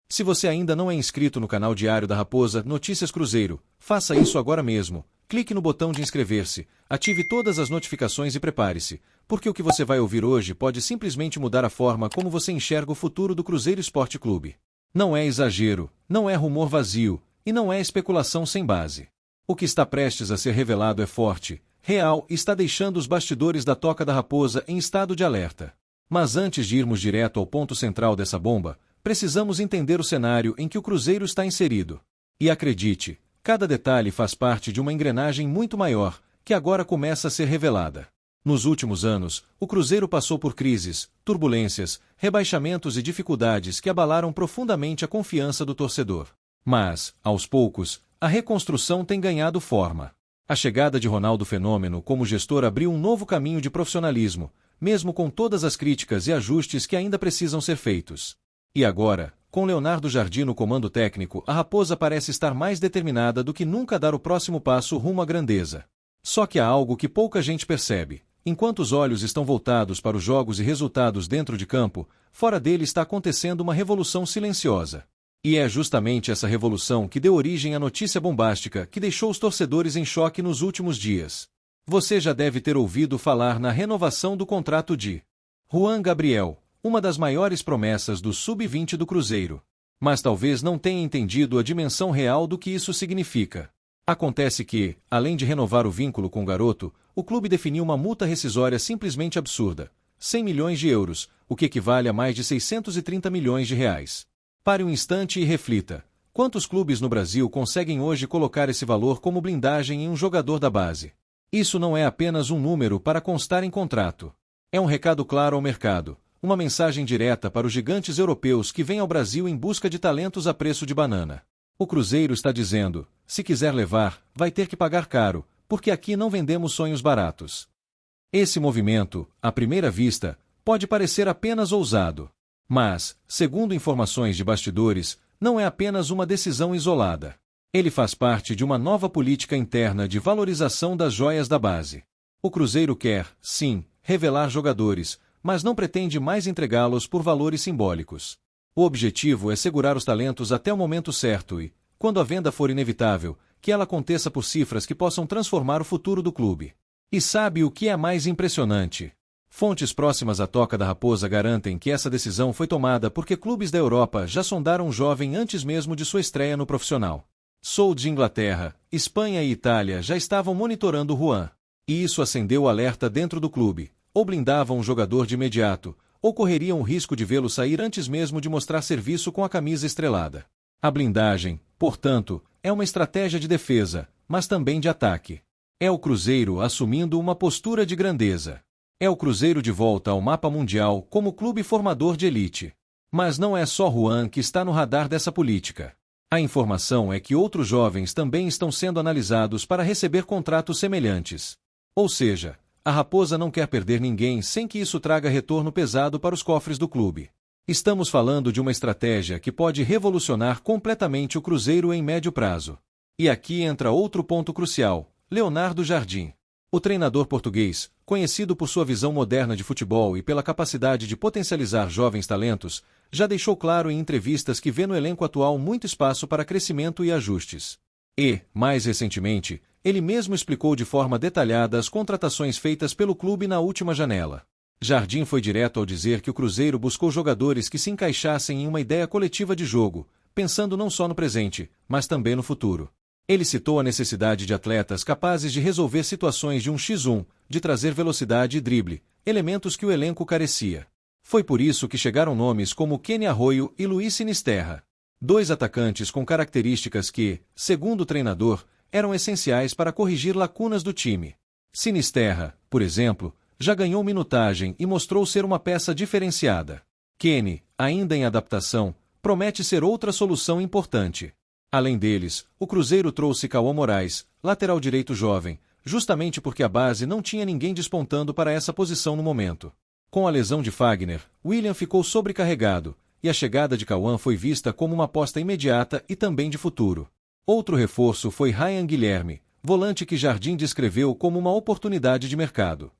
Se você ainda não é inscrito no canal Diário da Raposa Notícias Cruzeiro, faça isso agora mesmo. Clique no botão de inscrever-se, ative todas as notificações e prepare-se, porque o que você vai ouvir hoje pode simplesmente mudar a forma como você enxerga o futuro do Cruzeiro Esporte Clube. Não é exagero, não é rumor vazio, e não é especulação sem base. O que está prestes a ser revelado é forte, real e está deixando os bastidores da Toca da Raposa em estado de alerta. Mas antes de irmos direto ao ponto central dessa bomba, precisamos entender o cenário em que o Cruzeiro está inserido. E acredite, cada detalhe faz parte de uma engrenagem muito maior, que agora começa a ser revelada. Nos últimos anos, o Cruzeiro passou por crises, turbulências, rebaixamentos e dificuldades que abalaram profundamente a confiança do torcedor. Mas, aos poucos, a reconstrução tem ganhado forma. A chegada de Ronaldo Fenômeno como gestor abriu um novo caminho de profissionalismo, mesmo com todas as críticas e ajustes que ainda precisam ser feitos. E agora, com Leonardo Jardim no comando técnico, a Raposa parece estar mais determinada do que nunca a dar o próximo passo rumo à grandeza. Só que há algo que pouca gente percebe. Enquanto os olhos estão voltados para os jogos e resultados dentro de campo, fora dele está acontecendo uma revolução silenciosa. E é justamente essa revolução que deu origem à notícia bombástica que deixou os torcedores em choque nos últimos dias. Você já deve ter ouvido falar na renovação do contrato de Juan Gabriel, uma das maiores promessas do Sub-20 do Cruzeiro. Mas talvez não tenha entendido a dimensão real do que isso significa. Acontece que, além de renovar o vínculo com o garoto, o clube definiu uma multa rescisória simplesmente absurda, 100 milhões de euros, o que equivale a mais de 630 milhões de reais. Pare um instante e reflita. Quantos clubes no Brasil conseguem hoje colocar esse valor como blindagem em um jogador da base? Isso não é apenas um número para constar em contrato. É um recado claro ao mercado. Uma mensagem direta para os gigantes europeus que vêm ao Brasil em busca de talentos a preço de banana. O Cruzeiro está dizendo, se quiser levar, vai ter que pagar caro, porque aqui não vendemos sonhos baratos. Esse movimento, à primeira vista, pode parecer apenas ousado. Mas, segundo informações de bastidores, não é apenas uma decisão isolada. Ele faz parte de uma nova política interna de valorização das joias da base. O Cruzeiro quer, sim, revelar jogadores, mas não pretende mais entregá-los por valores simbólicos. O objetivo é segurar os talentos até o momento certo e, quando a venda for inevitável, que ela aconteça por cifras que possam transformar o futuro do clube. E sabe o que é mais impressionante? Fontes próximas à Toca da Raposa garantem que essa decisão foi tomada porque clubes da Europa já sondaram o jovem antes mesmo de sua estreia no profissional. Sul de Inglaterra, Espanha e Itália já estavam monitorando o Juan. E isso acendeu o alerta dentro do clube. Ou blindavam o jogador de imediato, ou correriam o risco de vê-lo sair antes mesmo de mostrar serviço com a camisa estrelada. A blindagem, portanto, é uma estratégia de defesa, mas também de ataque. É o Cruzeiro assumindo uma postura de grandeza. É o Cruzeiro de volta ao mapa mundial como clube formador de elite. Mas não é só Juan que está no radar dessa política. A informação é que outros jovens também estão sendo analisados para receber contratos semelhantes. Ou seja, a Raposa não quer perder ninguém sem que isso traga retorno pesado para os cofres do clube. Estamos falando de uma estratégia que pode revolucionar completamente o Cruzeiro em médio prazo. E aqui entra outro ponto crucial: Leonardo Jardim. O treinador português, conhecido por sua visão moderna de futebol e pela capacidade de potencializar jovens talentos, já deixou claro em entrevistas que vê no elenco atual muito espaço para crescimento e ajustes. E, mais recentemente, ele mesmo explicou de forma detalhada as contratações feitas pelo clube na última janela. Jardim foi direto ao dizer que o Cruzeiro buscou jogadores que se encaixassem em uma ideia coletiva de jogo, pensando não só no presente, mas também no futuro. Ele citou a necessidade de atletas capazes de resolver situações de 1x1, de trazer velocidade e drible, elementos que o elenco carecia. Foi por isso que chegaram nomes como Kenny Arroyo e Luiz Sinisterra. Dois atacantes com características que, segundo o treinador, eram essenciais para corrigir lacunas do time. Sinisterra, por exemplo, já ganhou minutagem e mostrou ser uma peça diferenciada. Kenny, ainda em adaptação, promete ser outra solução importante. Além deles, o Cruzeiro trouxe Cauã Moraes, lateral direito jovem, justamente porque a base não tinha ninguém despontando para essa posição no momento. Com a lesão de Fagner, William ficou sobrecarregado, e a chegada de Cauã foi vista como uma aposta imediata e também de futuro. Outro reforço foi Ryan Guilherme, volante que Jardim descreveu como uma oportunidade de mercado.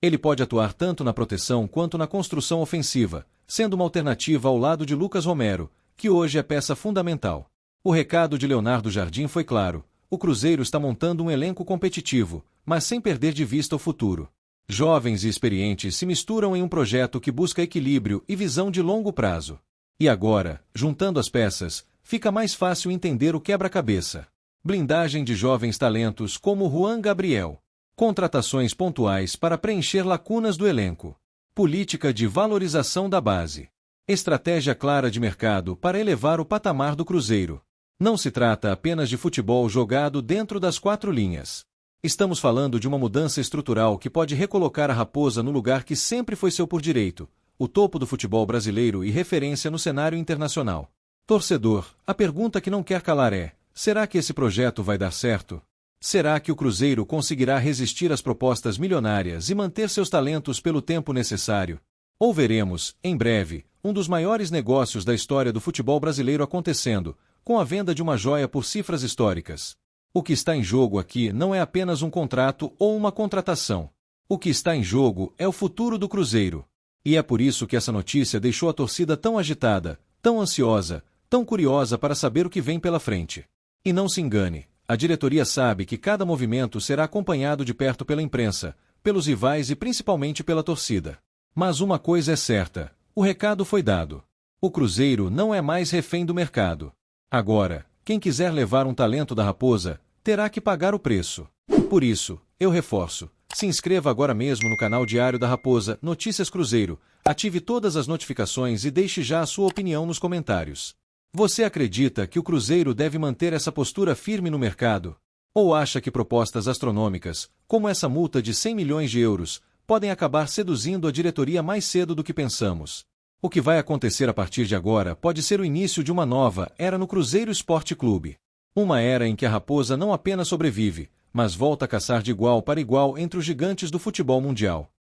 Ele pode atuar tanto na proteção quanto na construção ofensiva, sendo uma alternativa ao lado de Lucas Romero, que hoje é peça fundamental. O recado de Leonardo Jardim foi claro: o Cruzeiro está montando um elenco competitivo, mas sem perder de vista o futuro. Jovens e experientes se misturam em um projeto que busca equilíbrio e visão de longo prazo. E agora, juntando as peças, fica mais fácil entender o quebra-cabeça. Blindagem de jovens talentos como Juan Gabriel. Contratações pontuais para preencher lacunas do elenco. Política de valorização da base. Estratégia clara de mercado para elevar o patamar do Cruzeiro. Não se trata apenas de futebol jogado dentro das quatro linhas. Estamos falando de uma mudança estrutural que pode recolocar a Raposa no lugar que sempre foi seu por direito, o topo do futebol brasileiro e referência no cenário internacional. Torcedor, a pergunta que não quer calar é: será que esse projeto vai dar certo? Será que o Cruzeiro conseguirá resistir às propostas milionárias e manter seus talentos pelo tempo necessário? Ou veremos, em breve, um dos maiores negócios da história do futebol brasileiro acontecendo, com a venda de uma joia por cifras históricas? O que está em jogo aqui não é apenas um contrato ou uma contratação. O que está em jogo é o futuro do Cruzeiro. E é por isso que essa notícia deixou a torcida tão agitada, tão ansiosa, tão curiosa para saber o que vem pela frente. E não se engane, a diretoria sabe que cada movimento será acompanhado de perto pela imprensa, pelos rivais e principalmente pela torcida. Mas uma coisa é certa: o recado foi dado. O Cruzeiro não é mais refém do mercado. Agora, quem quiser levar um talento da Raposa, terá que pagar o preço. Por isso, eu reforço: se inscreva agora mesmo no canal Diário da Raposa, Notícias Cruzeiro, ative todas as notificações e deixe já a sua opinião nos comentários. Você acredita que o Cruzeiro deve manter essa postura firme no mercado? Ou acha que propostas astronômicas, como essa multa de 100 milhões de euros, podem acabar seduzindo a diretoria mais cedo do que pensamos? O que vai acontecer a partir de agora pode ser o início de uma nova era no Cruzeiro Esporte Clube. Uma era em que a Raposa não apenas sobrevive, mas volta a caçar de igual para igual entre os gigantes do futebol mundial.